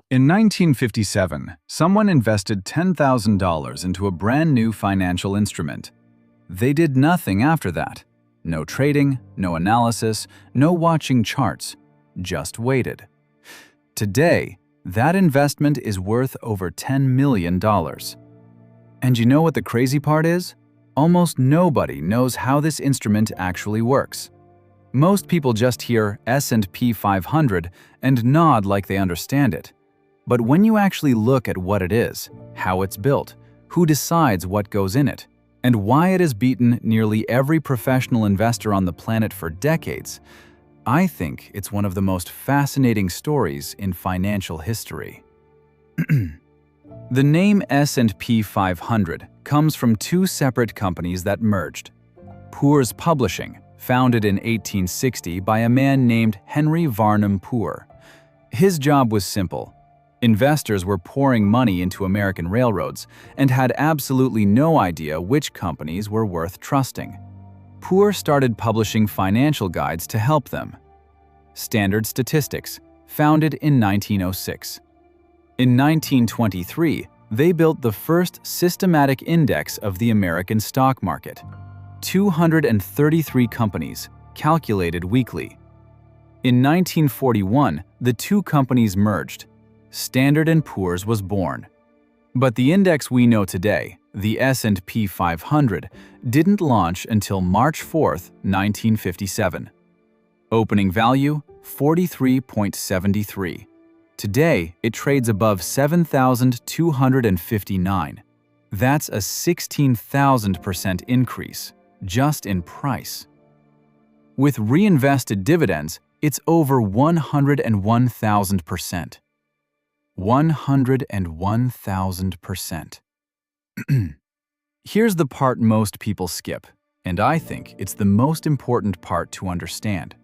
In 1957, someone invested $10,000 into a brand new financial instrument. They did nothing after that. No trading, no analysis, no watching charts. Just waited. Today, that investment is worth over $10 million. And you know what the crazy part is? Almost nobody knows how this instrument actually works. Most people just hear S&P 500 and nod like they understand it. But when you actually look at what it is, how it's built, who decides what goes in it, and why it has beaten nearly every professional investor on the planet for decades, I think it's one of the most fascinating stories in financial history. The name S&P 500 comes from two separate companies that merged. Poor's Publishing, founded in 1860 by a man named Henry Varnum Poor. His job was simple. Investors were pouring money into American railroads and had absolutely no idea which companies were worth trusting. Poor started publishing financial guides to help them. Standard Statistics, founded in 1906. In 1923, they built the first systematic index of the American stock market. 233 companies, calculated weekly. In 1941, the two companies merged. Standard & Poor's was born. But the index we know today, the S&P 500, didn't launch until March 4, 1957. Opening value, $43.73. Today, it trades above 7,259. That's a 16,000% increase, just in price. With reinvested dividends, it's over 101,000%. 101,000%. Here's the part most people skip, and I think it's the most important part to understand.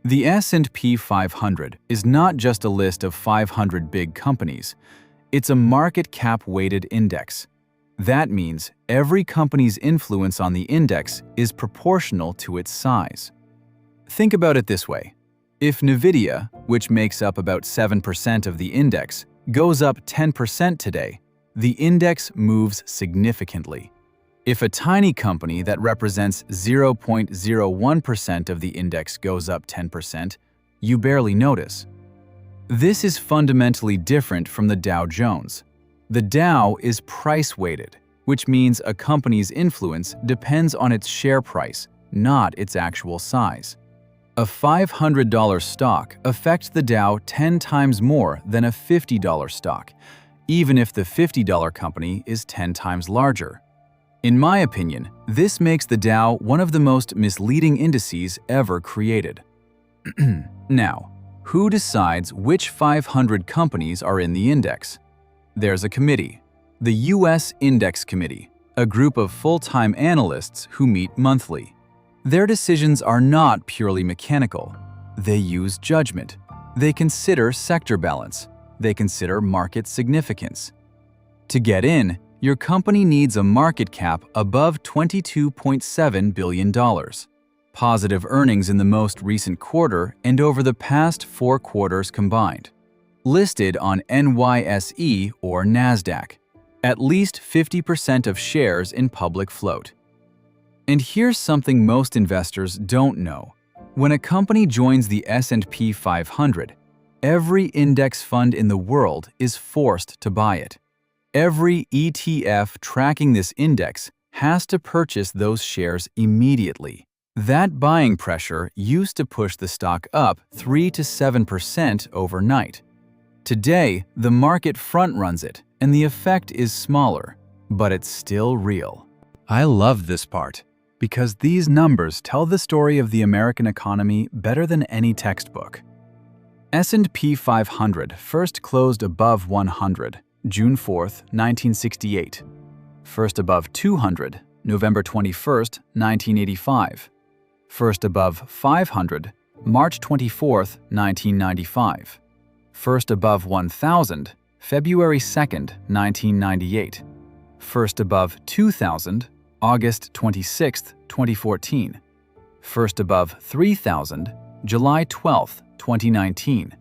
The S&P 500 is not just a list of 500 big companies. It's a market cap-weighted index. That means every company's influence on the index is proportional to its size. Think about it this way. If Nvidia, which makes up about 7% of the index, goes up 10% today, the index moves significantly. If a tiny company that represents 0.01% of the index goes up 10%, you barely notice. This is fundamentally different from the Dow Jones. The Dow is price-weighted, which means a company's influence depends on its share price, not its actual size. A $500 stock affects the Dow 10 times more than a $50 stock, even if the $50 company is 10 times larger. In my opinion, this makes the Dow one of the most misleading indices ever created. Now, who decides which 500 companies are in the index? There's a committee, the U.S. Index Committee, a group of full-time analysts who meet monthly. Their decisions are not purely mechanical. They use judgment. They consider sector balance. They consider market significance. To get in, your company needs a market cap above $22.7 billion, positive earnings in the most recent quarter and over the past 4 quarters combined, listed on NYSE or NASDAQ, at least 50% of shares in public float. And here's something most investors don't know. When a company joins the S&P 500, every index fund in the world is forced to buy it. Every ETF tracking this index has to purchase those shares immediately. That buying pressure used to push the stock up 3 to 7% overnight. Today, the market front-runs it, and the effect is smaller, but it's still real. I love this part, because these numbers tell the story of the American economy better than any textbook. S&P 500 first closed above 100, June 4, 1968. First above 200, November 21, 1985. First above 500, March 24, 1995. First above 1,000, February 2, 1998. First above 2,000, August 26, 2014. First above 3,000, July 12, 2019.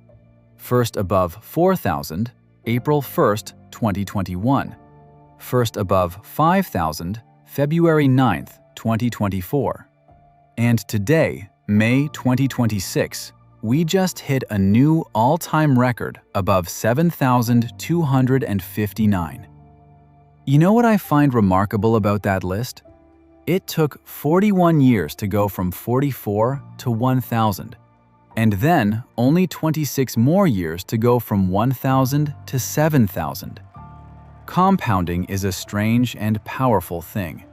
First above 4,000, April 1st, 2021. First above 5,000, February 9th, 2024. And today, May 2026, we just hit a new all-time record above 7,259. You know what I find remarkable about that list? It took 41 years to go from 44 to 1,000, and then only 26 more years to go from 1,000 to 7,000. Compounding is a strange and powerful thing.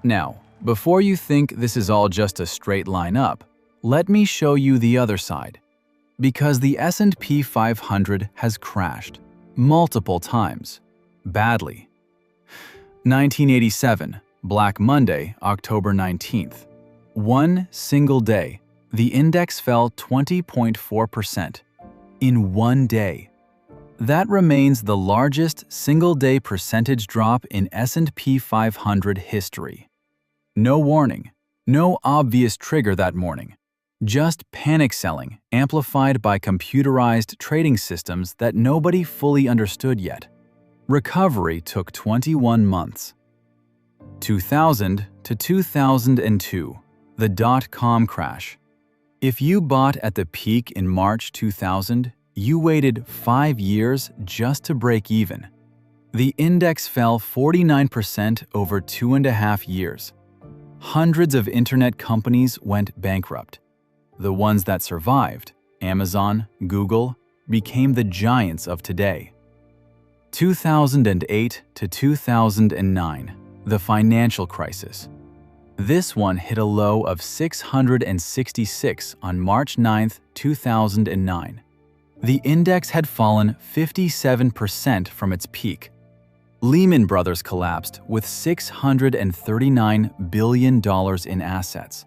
Now, before you think this is all just a straight line up, let me show you the other side. Because the S&P 500 has crashed multiple times, badly. 1987, Black Monday, October 19th. One single day, the index fell 20.4% in one day. That remains the largest single-day percentage drop in S&P 500 history. No warning, no obvious trigger that morning. Just panic selling amplified by computerized trading systems that nobody fully understood yet. Recovery took 21 months. 2000 to 2002, the dot-com crash. If you bought at the peak in March 2000, you waited 5 years just to break even. The index fell 49% over 2.5 years. Hundreds of internet companies went bankrupt. The ones that survived, Amazon, Google, became the giants of today. 2008 to 2009, the financial crisis. This one hit a low of 666 on March 9, 2009. The index had fallen 57% from its peak. Lehman Brothers collapsed with $639 billion in assets.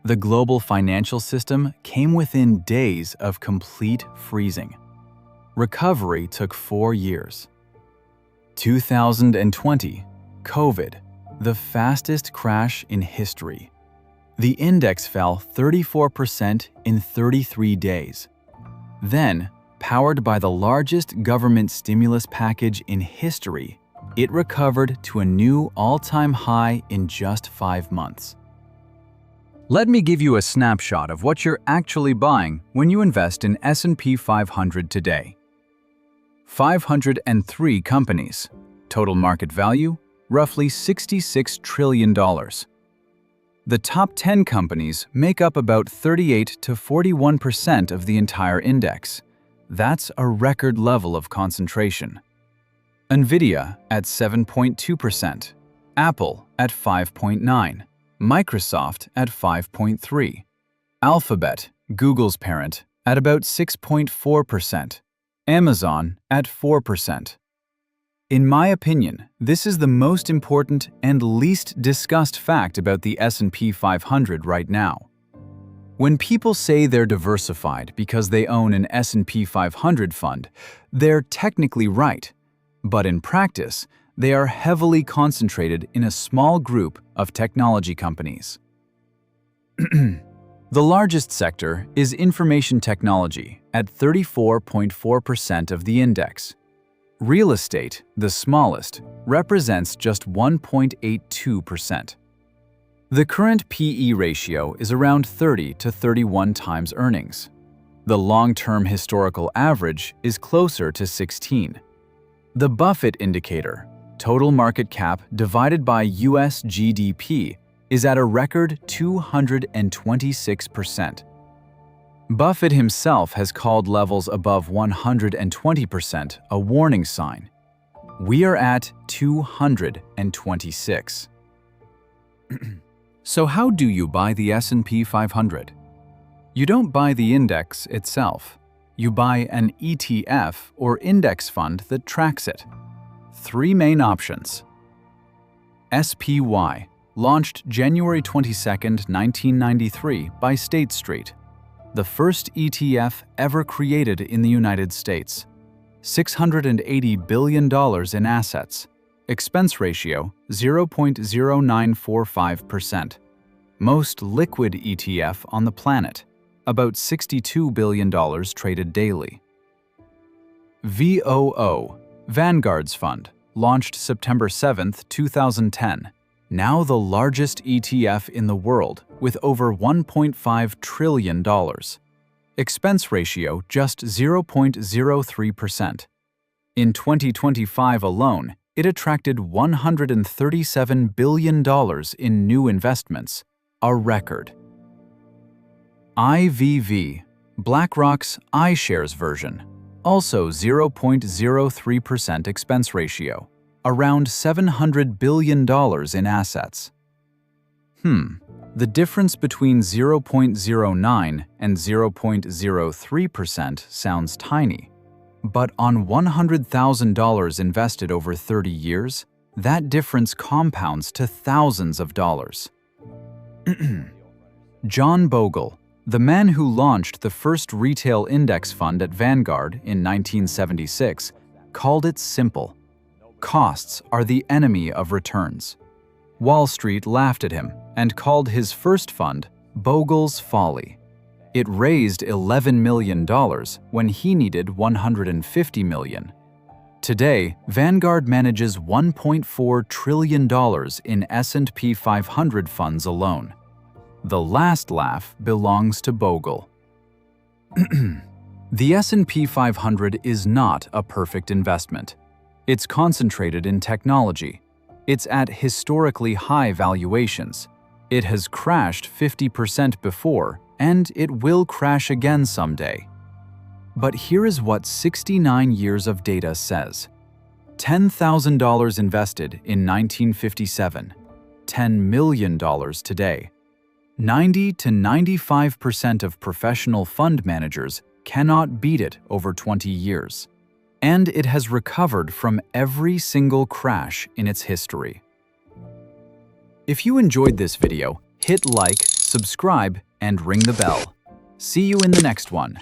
The global financial system came within days of complete freezing. Recovery took 4 years. 2020, COVID, the fastest crash in history. The index fell 34% in 33 days. Then, powered by the largest government stimulus package in history, it recovered to a new all-time high in just 5 months. Let me give you a snapshot of what you're actually buying when you invest in S&P 500 today. 503 companies. Total market value, roughly $66 trillion. The top 10 companies make up about 38 to 41% of the entire index. That's a record level of concentration. NVIDIA at 7.2%, Apple at 5.9%, Microsoft at 5.3%, Alphabet, Google's parent, at about 6.4%, Amazon at 4%. In my opinion, this is the most important and least discussed fact about the S&P 500 right now. When people say they're diversified because they own an S&P 500 fund, they're technically right, but in practice, they are heavily concentrated in a small group of technology companies. The largest sector is information technology at 34.4% of the index. Real estate, the smallest, represents just 1.82%. The current PE ratio is around 30 to 31 times earnings. The long-term historical average is closer to 16. The Buffett indicator, total market cap divided by US GDP, is at a record 226%. Buffett himself has called levels above 120% a warning sign. We are at 226. So how do you buy the S&P 500? You don't buy the index itself. You buy an ETF or index fund that tracks it. 3 main options. SPY, launched January 22, 1993 by State Street. The first ETF ever created in the United States. $680 billion in assets. Expense ratio 0.0945%. Most liquid ETF on the planet. about $62 billion traded daily. VOO, Vanguard's fund, launched September 7, 2010, now the largest ETF in the world with over $1.5 trillion. Expense ratio just 0.03%. In 2025 alone, it attracted $137 billion in new investments, a record. IVV, BlackRock's iShares version, also 0.03% expense ratio, around $700 billion in assets. The difference between 0.09 and 0.03% sounds tiny. But on $100,000 invested over 30 years, that difference compounds to thousands of dollars. John Bogle, the man who launched the first retail index fund at Vanguard in 1976, called it simple. Costs are the enemy of returns. Wall Street laughed at him and called his first fund Bogle's Folly. It raised $11 million when he needed $150 million. Today, Vanguard manages $1.4 trillion in S&P 500 funds alone. The last laugh belongs to Bogle. The S&P 500 is not a perfect investment. It's concentrated in technology. It's at historically high valuations. It has crashed 50% before, and it will crash again someday. But here is what 69 years of data says. $10,000 invested in 1957, $10 million today. 90 to 95% of professional fund managers cannot beat it over 20 years. And it has recovered from every single crash in its history. If you enjoyed this video, hit like, subscribe, and ring the bell. See you in the next one.